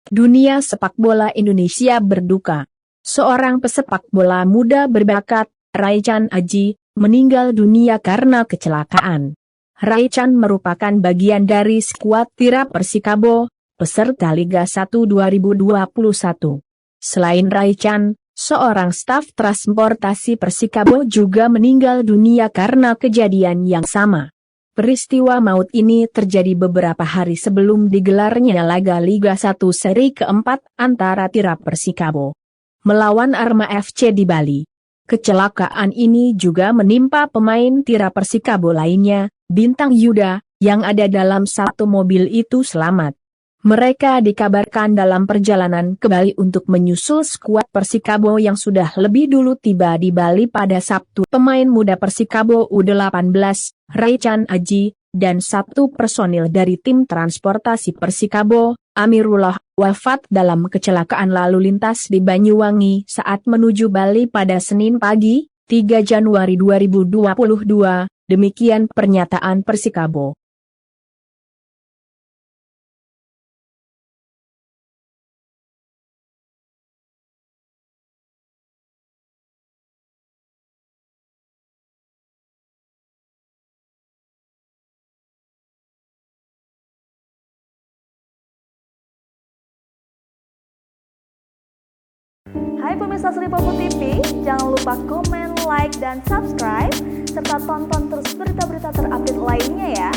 Dunia sepak bola Indonesia berduka. Seorang pesepak bola muda berbakat, Raichan Aji, meninggal dunia karena kecelakaan. Raichan merupakan bagian dari skuad Tira Persikabo, peserta Liga 1 2021. Selain Raichan, seorang staf transportasi Persikabo juga meninggal dunia karena kejadian yang sama. Peristiwa maut ini terjadi beberapa hari sebelum digelarnya laga Liga 1 seri keempat antara Tira Persikabo melawan Arema FC di Bali. Kecelakaan ini juga menimpa pemain Tira Persikabo lainnya, Bintang Yuda, yang ada dalam satu mobil itu selamat. Mereka dikabarkan dalam perjalanan ke Bali untuk menyusul skuad Persikabo yang sudah lebih dulu tiba di Bali pada Sabtu. Pemain muda Persikabo U18, Raichan Aji, dan satu personil dari tim transportasi Persikabo, Amirullah, wafat dalam kecelakaan lalu lintas di Banyuwangi saat menuju Bali pada Senin pagi, 3 Januari 2022, demikian pernyataan Persikabo. Hai pemirsa Sri Popo TV, jangan lupa komen, like, dan subscribe, serta tonton terus berita-berita terupdate lainnya ya.